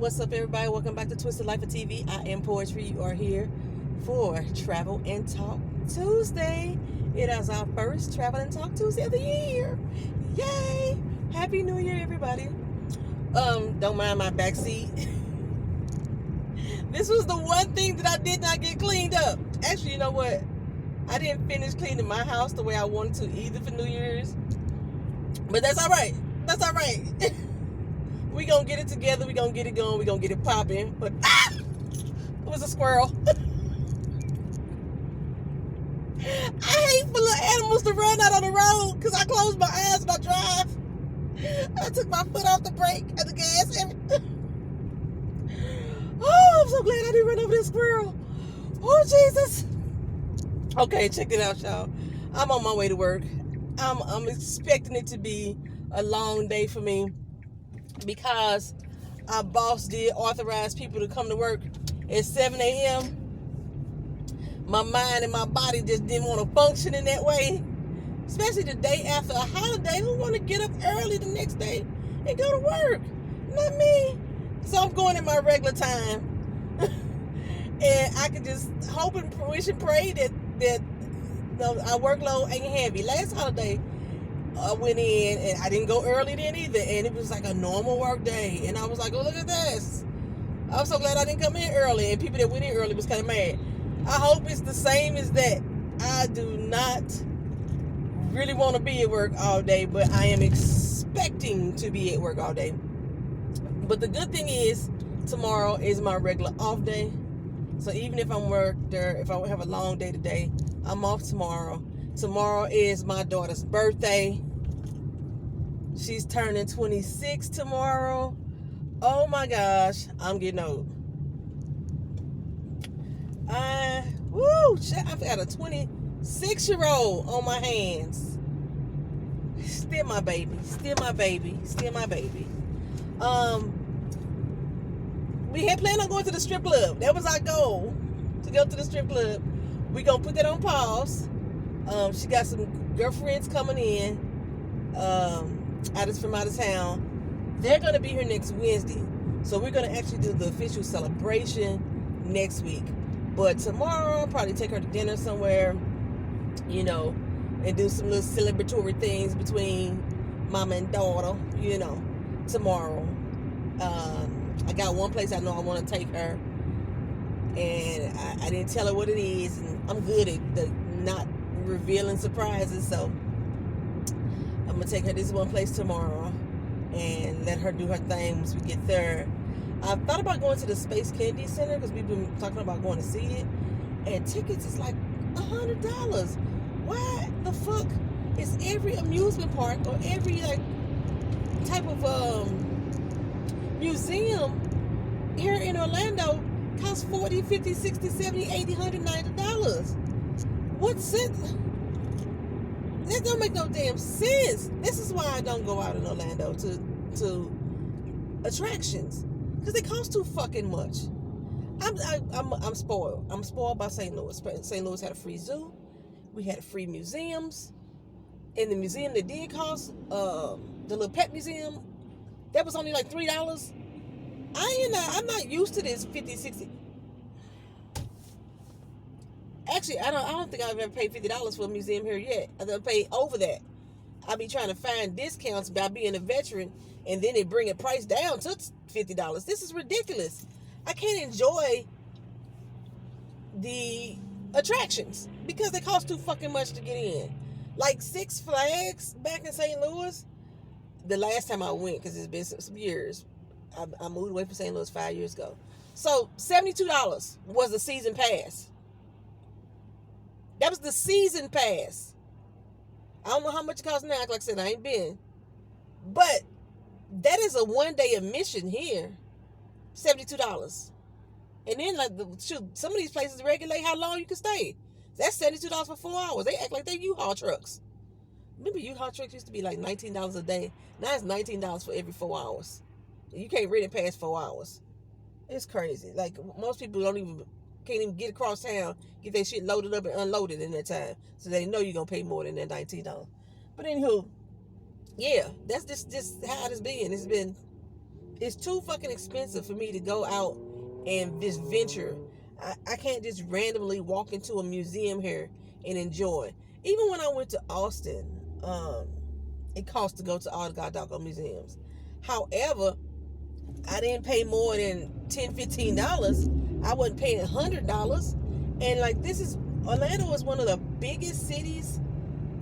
What's up, everybody? Welcome back to Twisted Life of TV. I am Poetry. You are here for Travel and Talk Tuesday. It is our first Travel and Talk Tuesday of the year. Yay! Happy New Year, everybody. Don't mind my backseat. This was the one thing that I did not get cleaned up. Actually, you know what? I didn't finish cleaning my house the way I wanted to either for New Year's. But that's all right. That's all right. We gonna get it together. We gonna get it going. We gonna get it popping. But it was a squirrel. I hate for little animals to run out on the road because I closed my eyes when I drive. I took my foot off the brake and the gas. Oh, I'm so glad I didn't run over this squirrel. Oh, Jesus. Okay, check it out, y'all. I'm on my way to work. I'm expecting it to be a long day for me, because our boss did authorize people to come to work at 7 a.m. My mind and my body just didn't want to function in that way, especially the day after a holiday. Who want to get up early the next day and go to work? Not me. So I'm going at my regular time. And I could just hope and wish and pray that our workload ain't heavy. Last holiday, I went in and I didn't go early then either, and it was like a normal work day, and I was like, oh, look at this. I'm so glad I didn't come in early, and people that went in early was kind of mad. I hope it's the same as that. I do not really want to be at work all day, but I am expecting to be at work all day. But the good thing is, tomorrow is my regular off day, so even if I'm if I have a long day today, I'm off tomorrow. Tomorrow is my daughter's birthday. She's turning 26 tomorrow. Oh my gosh, I'm getting old. I've got a 26-year-old on my hands. Still my baby. Still my baby. Still my baby. We had planned on going to the strip club. That was our goal, to go to the strip club. We gonna put that on pause. She got some girlfriends coming in from out of town. They're going to be here next Wednesday. So we're going to actually do the official celebration next week. But tomorrow, I'll probably take her to dinner somewhere, and do some little celebratory things between mama and daughter, tomorrow. I got one place I know I want to take her. And I didn't tell her what it is. And I'm good at not revealing surprises, so I'm gonna take her this one place tomorrow and let her do her thing once we get there. I thought about going to the Space Kennedy Center because we've been talking about going to see it, and tickets is like $100. Why the fuck is every amusement park or every type of museum here in Orlando costs $40, $50, $60, $70, $80, $100, $90? What sense? That don't make no damn sense. This is why I don't go out in Orlando to attractions, because they cost too fucking much. I'm spoiled. I'm spoiled by St. Louis. St. Louis had a free zoo. We had free museums. And the museum that did cost, the little pet museum, that was only like $3. I'm not used to this 50, 60. Actually, I don't think I've ever paid $50 for a museum here yet. I've paid over that. I be trying to find discounts by being a veteran, and then they bring the price down to $50. This is ridiculous. I can't enjoy the attractions because they cost too fucking much to get in. Like Six Flags back in St. Louis, the last time I went, because it's been some years. I moved away from St. Louis 5 years ago. So $72 was the season pass. That was the season pass. I don't know how much it costs now. Like I said, I ain't been. But that is a one-day admission here. $72. And then, some of these places regulate how long you can stay. That's $72 for 4 hours. They act like they U-Haul trucks. Remember, U-Haul trucks used to be like $19 a day. Now it's $19 for every 4 hours. You can't rent it past 4 hours. It's crazy. Like, most people can't even get across town, get their shit loaded up and unloaded in that time. So they know you're going to pay more than that $19. But anywho, yeah, that's just how it's been. It's too fucking expensive for me to go out and just venture. I can't just randomly walk into a museum here and enjoy. Even when I went to Austin, it cost to go to all the goddamn museums. However, I didn't pay more than $10, $15. I wasn't paying $100. And like, this is Orlando is one of the biggest cities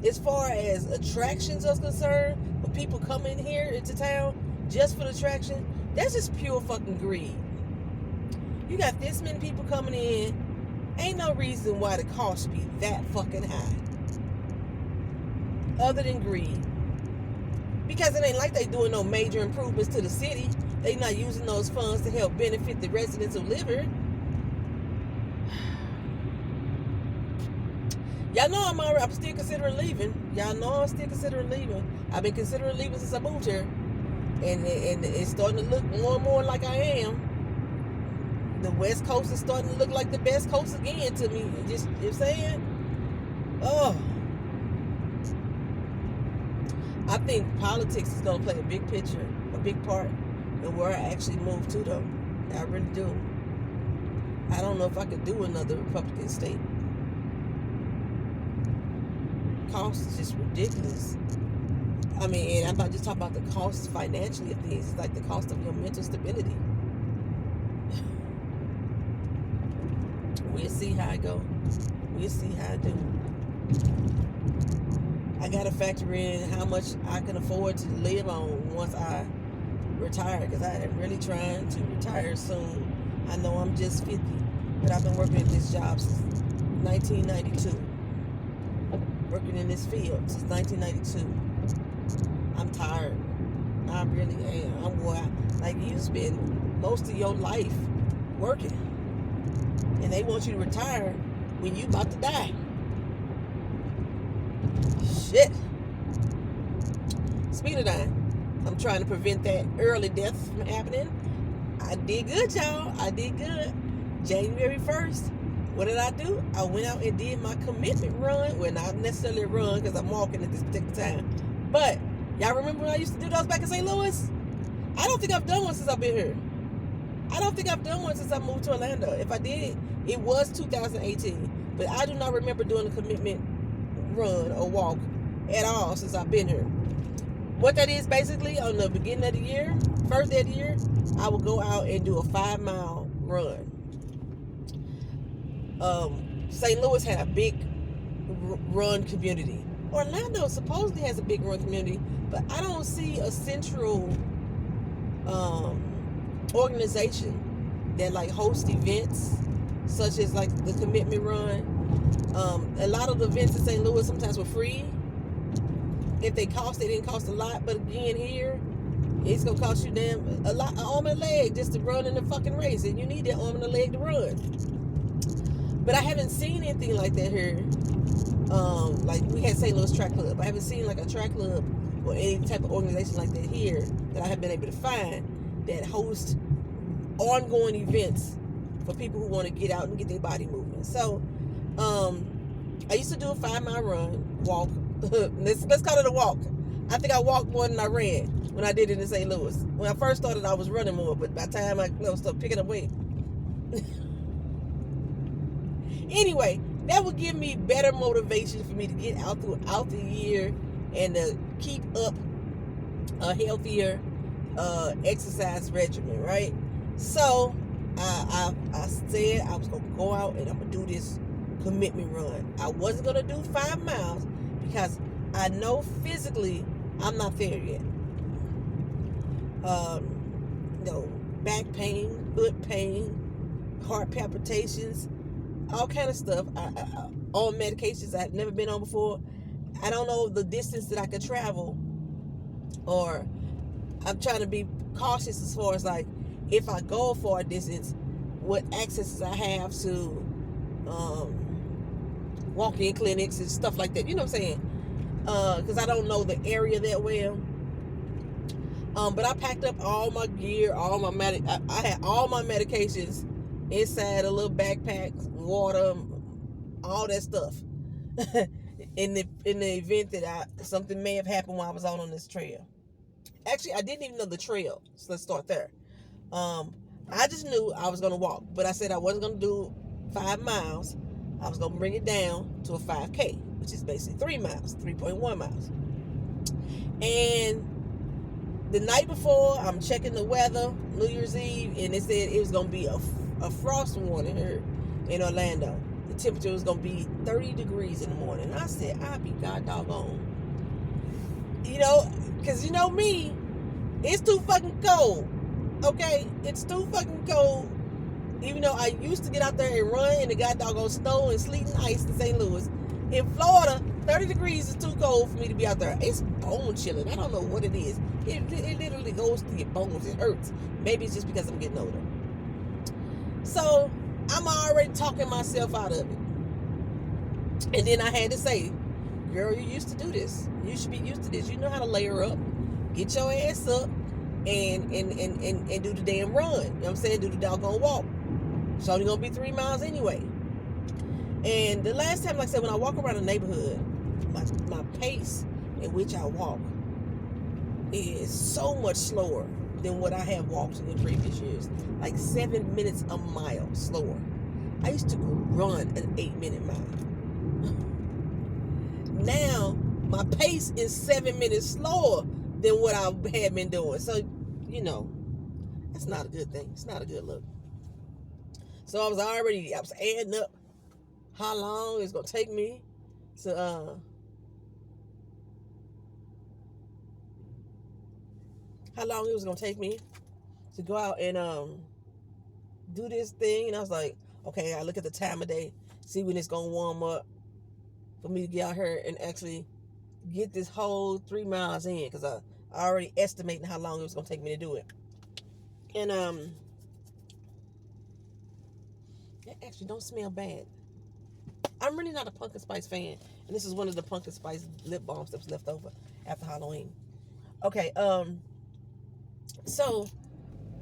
as far as attractions are concerned. When people come in here into town just for the attraction, that's just pure fucking greed. You got this many people coming in, ain't no reason why the cost be that fucking high. Other than greed. Because it ain't like they doing no major improvements to the city. They not using those funds to help benefit the residents who live here. Y'all know I'm still considering leaving. Y'all know I'm still considering leaving. I've been considering leaving since I moved here. And it's starting to look more and more like I am. The West Coast is starting to look like the best coast again to me. Just, you know what I'm saying? Oh. I think politics is going to play a big picture, a big part in where I actually move to, though. I really do. I don't know if I could do another Republican state. Cost is just ridiculous. I mean, and I'm not just talking about the cost financially of things. It's like the cost of your mental stability. We'll see how I go. We'll see how I do. I got to factor in how much I can afford to live on once I retire, because I am really trying to retire soon. I know I'm just 50, but I've been working at this job since 1992. Working in this field since 1992. I'm tired. I really am. I'm wore out. Like, you spend most of your life working, and they want you to retire when you about to die. Shit. Speed of dying. I'm trying to prevent that early death from happening. I did good, y'all. I did good. January 1st, what did I do? I went out and did my commitment run. Well, not necessarily a run, because I'm walking at this particular time. But y'all remember when I used to do those back in St. Louis? I don't think I've done one since I've been here. I don't think I've done one since I moved to Orlando. If I did, it was 2018. But I do not remember doing a commitment run or walk at all since I've been here. What that is, basically, on the beginning of the year, first day of the year, I will go out and do a 5-mile run. St. Louis had a big run community. Orlando supposedly has a big run community, but I don't see a central organization that like hosts events such as like the commitment run. A lot of the events in St. Louis sometimes were free. If they didn't cost a lot. But again, here, it's gonna cost you a lot, an arm and a leg just to run in the fucking race, and you need that arm and a leg to run. But I haven't seen anything like that here. Like we had St. Louis Track Club. I haven't seen like a track club or any type of organization like that here that I have been able to find that hosts ongoing events for people who want to get out and get their body moving. So, I used to do a 5-mile run, walk. Let's call it a walk. I think I walked more than I ran when I did it in St. Louis. When I first started, I was running more, but by the time I started picking up weight. Anyway, that would give me better motivation for me to get out throughout the year and to keep up a healthier exercise regimen, right? So I said I was gonna go out and I'm gonna do this commitment run. I wasn't gonna do 5 miles because I know physically I'm not there yet. Back pain, foot pain, heart palpitations, all kind of stuff. I on medications I've never been on before. I don't know the distance that I could travel, or I'm trying to be cautious as far as like if I go for a distance, what accesses I have to walk-in clinics and stuff like that. You know what I'm saying? Because I don't know the area that well. But I packed up all my gear, all my I had all my medications inside a little backpack, water, all that stuff. in the event that something may have happened while I was on this trail. Actually, I didn't even know the trail, so let's start there. I just knew I was going to walk, but I said I wasn't going to do 5 miles. I was going to bring it down to a 5K, which is basically 3 miles, 3.1 miles. And the night before, I'm checking the weather, New Year's Eve, and it said it was going to be a frost warning here in Orlando. The temperature was going to be 30 degrees in the morning. I said, I'll be god doggone. You know, because you know me, it's too fucking cold. Okay? It's too fucking cold. Even though I used to get out there and run in the god doggone snow and sleet and ice in St. Louis. In Florida, 30 degrees is too cold for me to be out there. It's bone chilling. I don't know what it is. It literally goes through your bones. It hurts. Maybe it's just because I'm getting older. So, I'm already talking myself out of it. And then I had to say, girl, you used to do this. You should be used to this. You know how to layer up. Get your ass up and do the damn run. You know what I'm saying? Do the doggone walk. It's only going to be 3 miles anyway. And the last time, like I said, when I walk around the neighborhood, my pace in which I walk is so much slower than what I have walked in previous years. Like 7 minutes a mile slower. I used to run an 8-minute mile. Now, my pace is 7 minutes slower than what I had been doing. So, you know, that's not a good thing. It's not a good look. So I was adding up how long it's going to take me to, how long it was going to take me to go out and do this thing. And I was like, okay, I look at the time of day, see when it's going to warm up for me to get out here and actually get this whole 3 miles in, because I already estimating how long it was going to take me to do it. And it actually don't smell bad. I'm really not a pumpkin spice fan, and this is one of the pumpkin spice lip balms that was left over after Halloween. Okay, so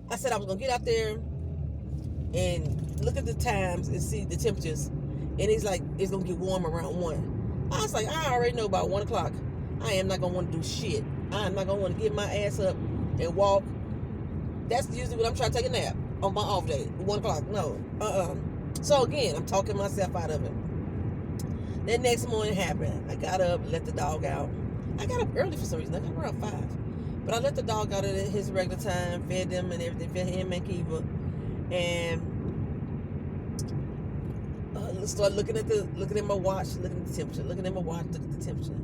I said I was gonna get out there and look at the times and see the temperatures, and it's like it's gonna get warm around 1. I was like, I already know about 1 o'clock I am not gonna want to do shit. I'm not gonna want to get my ass up and walk. That's usually when I'm trying to take a nap on my off day. 1 o'clock, no. So again, I'm talking myself out of it. That next morning happened. I got up, let the dog out. I got up early for some reason. I got up around 5. But I let the dog out at his regular time, fed them and everything, fed him and Kiva. And start looking at my watch, looking at the temperature, looking at my watch, looking at the temperature.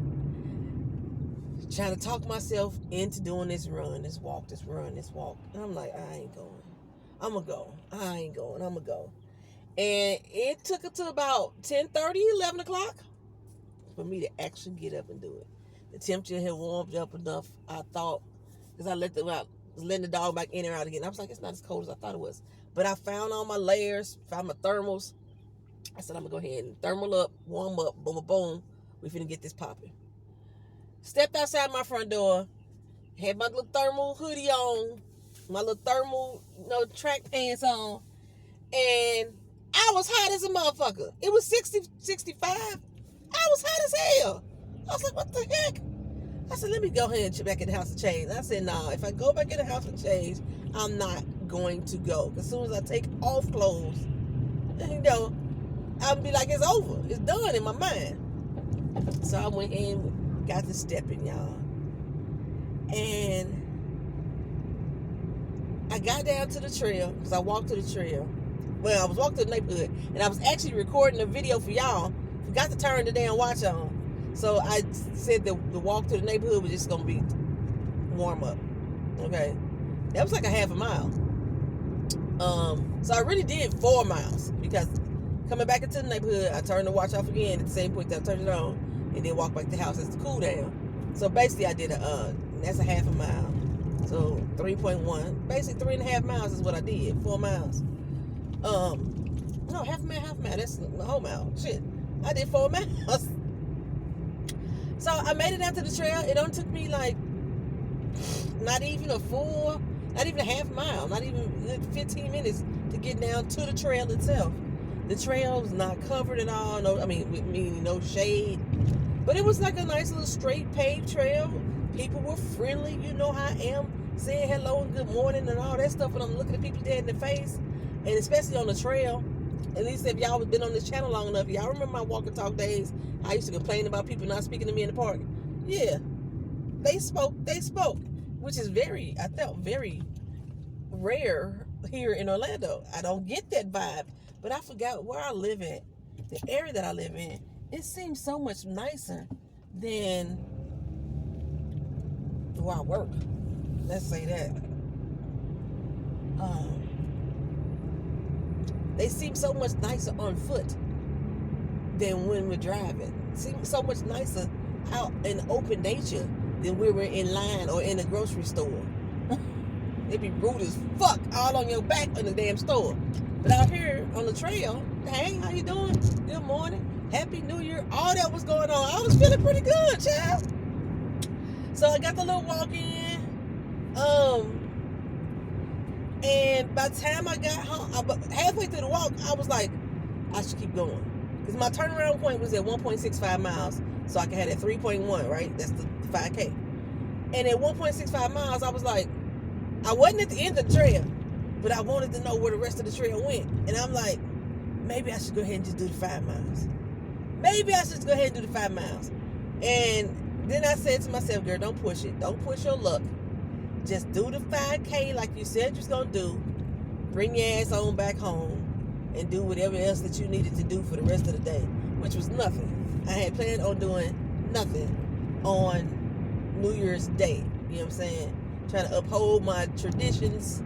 Trying to talk myself into doing this run, this walk. And I'm like, I ain't going. I'm going to go. I ain't going. I'm going to go. And it took it to about 10:30, 11 o'clock for me to actually get up and do it. The temperature had warmed up enough, I thought, because I was letting the dog back in and out again. I was like, it's not as cold as I thought it was. But I found all my layers, found my thermals. I said, I'm going to go ahead and thermal up, warm up, boom, boom, boom. We finna get this popping. Stepped outside my front door, had my little thermal hoodie on, my little thermal, track pants on, and I was hot as a motherfucker. It was 60, 65. I was hot as hell. I was like, what the heck? I said, let me go ahead and check back in the house and change. I said, nah, if I go back in the house and change, I'm not going to go. As soon as I take off clothes, I'll be like, it's over. It's done in my mind. So I went in, got to stepping, y'all. And I got down to the trail, because I walked to the trail. Well, I was walking to the neighborhood, and I was actually recording a video for y'all. Forgot to turn the damn watch on. So I said the walk to the neighborhood was just going to be warm up. Okay? That was like a half a mile. So I really did 4 miles, because coming back into the neighborhood, I turned the watch off again at the same point that I turned it on, and then walked back to the house as the cool down. So basically I did that's a half a mile. So 3.1. Basically 3.5 miles is what I did. 4 miles. No, half a mile. That's the whole mile. Shit. I did 4 miles. So I made it out to the trail. It only took me like not even a half mile, not even 15 minutes to get down to the trail itself. The trail was not covered at all. Meaning no shade. But it was like a nice little straight paved trail. People were friendly. You know how I am. saying hello and good morning and all that stuff, and I'm looking at people dead in the face, and especially on the trail. At least if y'all have been on this channel long enough, y'all remember my walk and talk days. I used to complain about people not speaking to me in the park. Yeah, they spoke, which is I felt very rare here in Orlando. I don't get that vibe, but I forgot where I live at. The area that I live in, it seems so much nicer than where I work. Let's say that. They seem so much nicer on foot than when we're driving. Seem so much nicer out in open nature than we were in line or in a grocery store. They be rude as fuck all on your back in the damn store. But out here on the trail, hey, how you doing? Good morning. Happy New Year. All that was going on. I was feeling pretty good, child. So I got the little walk in. And by the time I got home, halfway through the walk, I was like, I should keep going. Because my turnaround point was at 1.65 miles. So I could have that 3.1, right? That's the 5K. And at 1.65 miles, I was like, I wasn't at the end of the trail, but I wanted to know where the rest of the trail went. And I'm like, maybe I should go ahead and just do the 5 miles. Maybe I should go ahead and do the 5 miles. And then I said to myself, girl, don't push it. Don't push your luck. Just do the 5K like you said you was going to do. Bring your ass on back home and do whatever else that you needed to do for the rest of the day, which was nothing. I had planned on doing nothing on New Year's Day. You know what I'm saying? Trying to uphold my traditions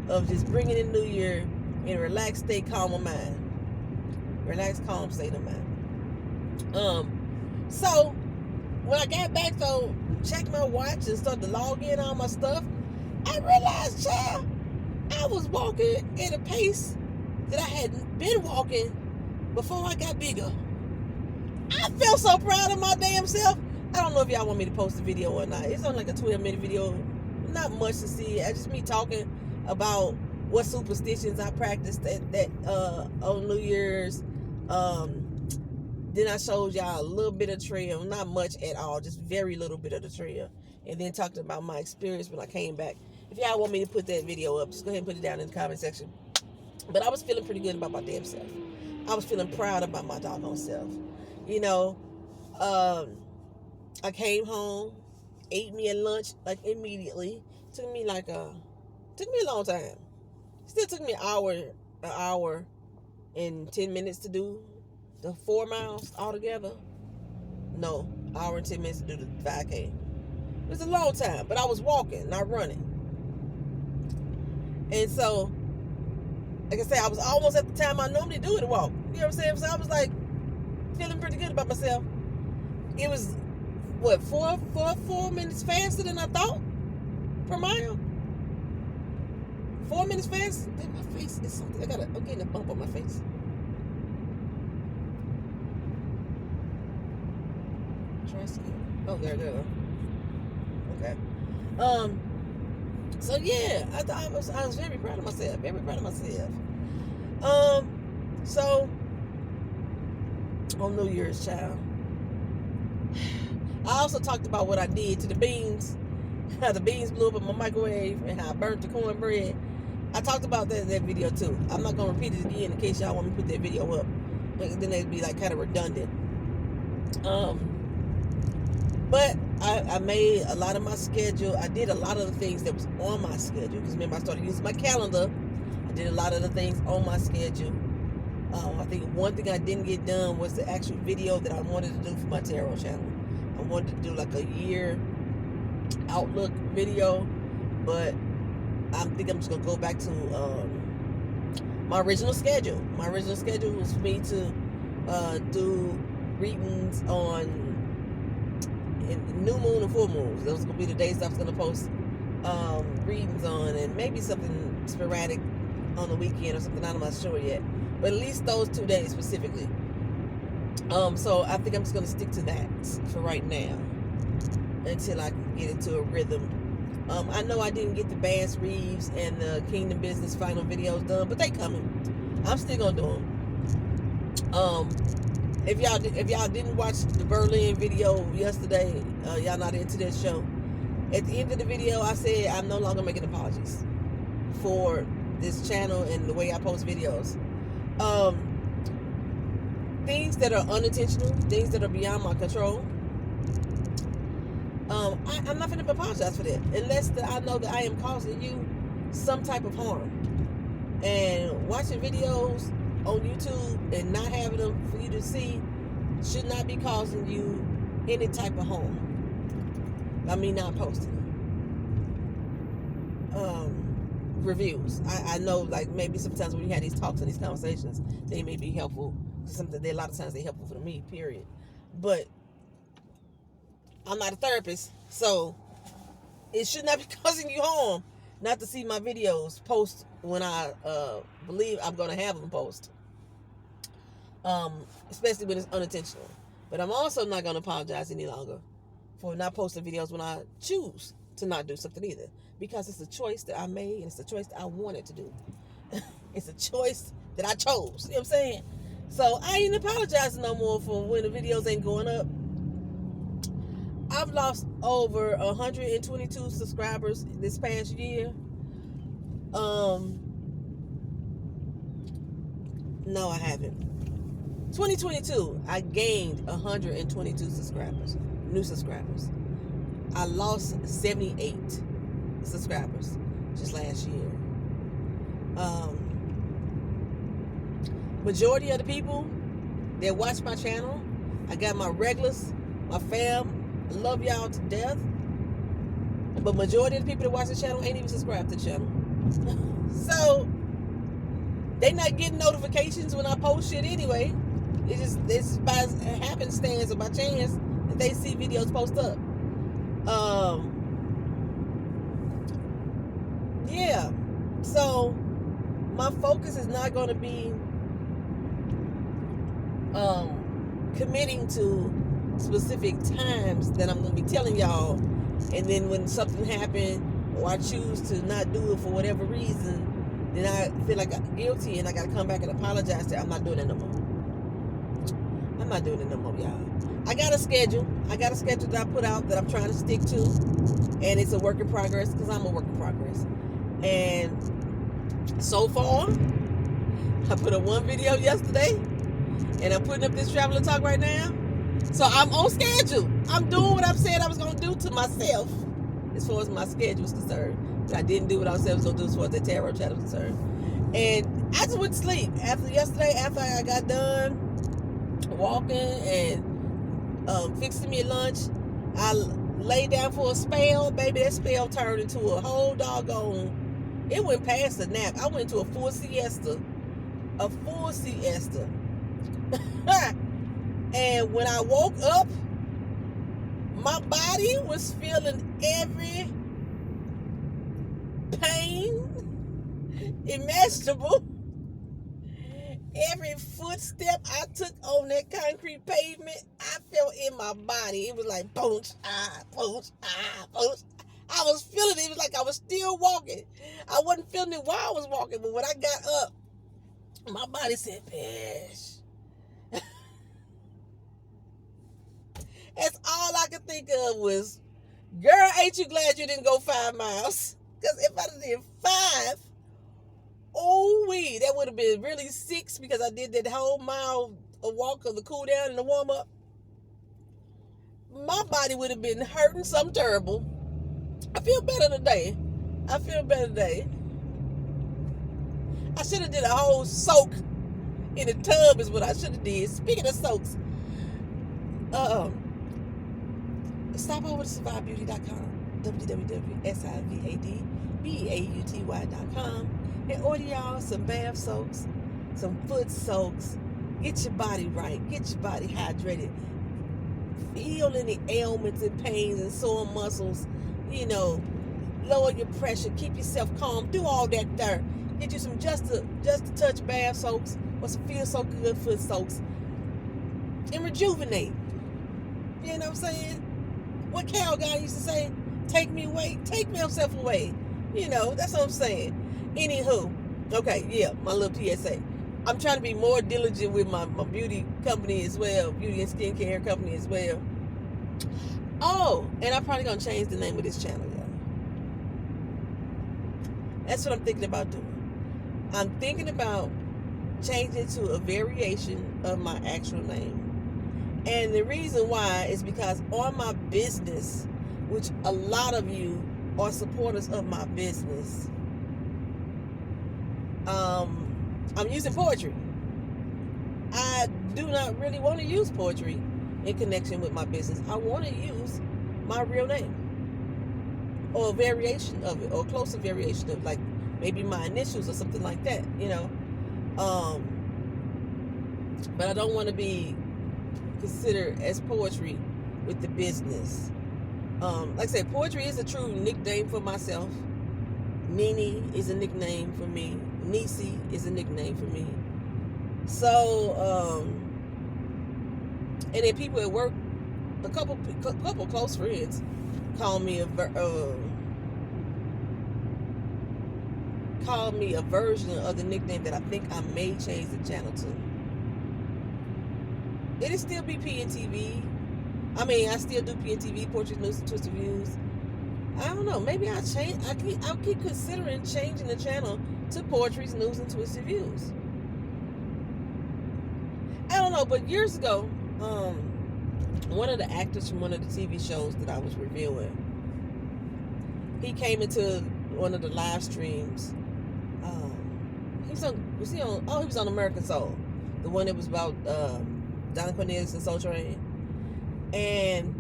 of just bringing in New Year in a relaxed state, calm of mind. Relaxed, calm state of mind. So when I got back, though, checked my watch and started to log in all my stuff, I realized, child, I was walking at a pace that I hadn't been walking before I got bigger. I felt so proud of my damn self. I don't know if y'all want me to post the video or not. It's only like a 12-minute video. Not much to see. It's just me talking about what superstitions I practiced that on New Year's. Then I showed y'all a little bit of trail, not much at all, just very little bit of the trail. And then talked about my experience when I came back. If y'all want me to put that video up, just go ahead and put it down in the comment section. But I was feeling pretty good about my damn self. I was feeling proud about my doggone self. You know, I came home, ate me a lunch like immediately. Took me a long time. Still took me an hour and 10 minutes to do the 4 miles altogether. No, hour and 10 minutes to do the 5K. It was a long time, but I was walking, not running. And so, like I said, I was almost at the time I normally do to walk. You know what I'm saying? So I was like feeling pretty good about myself. It was what, 4 minutes faster than I thought per mile. 4 minutes faster. My face is something. I'm getting a bump on my face. Oh, there. Okay. So yeah, I was very proud of myself. Very proud of myself. So on New Year's, child, I also talked about what I did to the beans. How the beans blew up in my microwave and how I burnt the cornbread. I talked about that in that video too. I'm not gonna repeat it again in case y'all want me to put that video up. Then it'd be like kind of redundant. But I made a lot of my schedule. I did a lot of the things that was on my schedule. Because remember, I started using my calendar. I did a lot of the things on my schedule. I think one thing I didn't get done was the actual video that I wanted to do for my tarot channel. I wanted to do like a year outlook video. But I think I'm just going to go back to my original schedule. My original schedule was for me to do readings on new moon and full moons. Those are going to be the days I was going to post readings on, and maybe something sporadic on the weekend or something. I'm not sure yet. But at least those 2 days specifically. So I think I'm just going to stick to that for right now until I can get into a rhythm. I know I didn't get the Bass Reeves and the Kingdom Business final videos done, but they coming. I'm still going to do them. If y'all didn't watch the Berlin video yesterday, y'all not into that show. At the end of the video, I said I'm no longer making apologies for this channel and the way I post videos. Things that are unintentional, things that are beyond my control, I'm not going to apologize for that unless I know that I am causing you some type of harm. And watching videos on YouTube and not having them for you to see should not be causing you any type of harm. I mean, not posting reviews. I know, like, maybe sometimes when you have these talks and these conversations, they may be helpful. A lot of times they're helpful for me, period. But I'm not a therapist, so it should not be causing you harm not to see my videos post when I believe I'm going to have them post. Especially when it's unintentional. But I'm also not going to apologize any longer for not posting videos when I choose to not do something either. Because it's a choice that I made, and it's a choice that I wanted to do. It's a choice that I chose. You know what I'm saying? So I ain't apologizing no more for when the videos ain't going up. I've lost over 122 subscribers this past year. No, I haven't. 2022, I gained 122 subscribers, new subscribers. I lost 78 subscribers just last year. Majority of the people that watch my channel, I got my regulars, my fam, I love y'all to death. But majority of the people that watch the channel ain't even subscribed to the channel. So they not getting notifications when I post shit anyway. It's by happenstance or by chance that they see videos post up. Yeah. So my focus is not going to be committing to specific times that I'm going to be telling y'all, and then when something happened or I choose to not do it for whatever reason, then I feel like I'm guilty and I got to come back and apologize to. I'm not doing it no more. I'm not doing it no more, y'all. I got a schedule that I put out that I'm trying to stick to, and it's a work in progress because I'm a work in progress. And so far, I put up one video yesterday, and I'm putting up this traveler talk right now. So I'm on schedule. I'm doing what I've said I was going to do to myself as far as my schedule is concerned. But I didn't do what I said I was going to do as far as the tarot channel is concerned. And I just went to sleep after I got done walking and fixing me a lunch. I lay down for a spell. Baby, that spell turned into a whole doggone, it went past a nap. I went to a full siesta. And when I woke up, my body was feeling every pain imaginable. Every footstep I took on that concrete pavement, I felt in my body. It was like punch, punch, punch. I was feeling it. It was like I was still walking. I wasn't feeling it while I was walking, but when I got up, my body said, "Bitch." That's all I could think of was, girl, ain't you glad you didn't go 5 miles? Because if I did 5, that would have been really 6, because I did that whole mile of walk of the cool down and the warm up. My body would have been hurting something terrible. I feel better today. I should have did a whole soak in the tub is what I should have did. Speaking of soaks, stop over to survivebeauty.com, www.survivebeauty.com, and order y'all some bath soaks, some foot soaks. Get your body right. Get your body hydrated. Heal any ailments and pains and sore muscles. You know, lower your pressure. Keep yourself calm. Do all that there. Get you some just a touch bath soaks or some feel so good foot soaks and rejuvenate. You know what I'm saying? What Cal guy used to say, take me yourself away. You know, that's what I'm saying. Anywho, okay, yeah, my little PSA. I'm trying to be more diligent with my beauty company as well, beauty and skincare company as well. Oh, and I'm probably gonna change the name of this channel, y'all. That's what I'm thinking about doing. I'm thinking about changing it to a variation of my actual name. And the reason why is because on my business, which a lot of you are supporters of my business, I'm using poetry. I do not really want to use poetry in connection with my business. I want to use my real name or a variation of it, or a closer variation of, like, maybe my initials or something like that, you know. But I don't want to be considered as poetry with the business. Like I said, poetry is a true nickname for myself. Nene is a nickname for me. Nisi is a nickname for me. So, and then people at work, a couple close friends, call me a version of the nickname that I think I may change the channel to. It'll still be PNTV. I mean, I still do PNTV, Portrait News and Twisted Views. I don't know. Maybe I'll keep considering changing the channel to Poetry, News, and Twisted Views. I don't know, but years ago, one of the actors from one of the TV shows that I was reviewing, he came into one of the live streams. He was on American Soul, the one that was about Donna Cornelius and Soul Train. And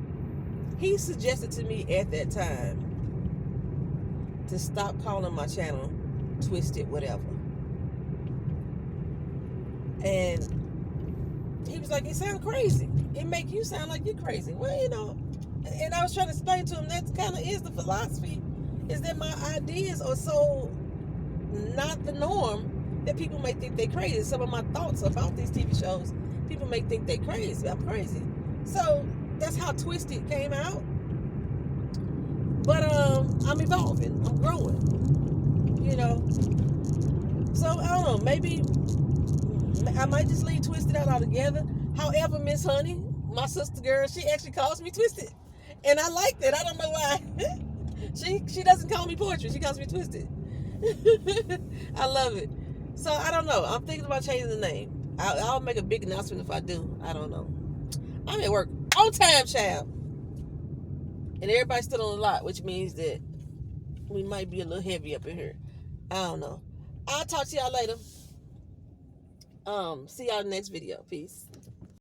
he suggested to me at that time to stop calling my channel Twisted Whatever. And he was like, it sounds crazy. It make you sound like you're crazy. Well, you know, and I was trying to explain to him that kind of is the philosophy, is that my ideas are so not the norm that people may think they're crazy. Some of my thoughts about these TV shows, people may think they're crazy. I'm crazy. So that's how Twisted came out. But I'm evolving. I'm growing. You know. So I don't know. Maybe I might just leave Twisted out altogether. However, Miss Honey, my sister girl, she actually calls me Twisted, and I like that. I don't know why. She doesn't call me Poetry. She calls me Twisted. I love it. So I don't know. I'm thinking about changing the name. I'll make a big announcement if I do. I don't know. I'm at work on time, child, and everybody's still on the lot, which means that we might be a little heavy up in here. I don't know. I'll talk to y'all later. See y'all in the next video. Peace.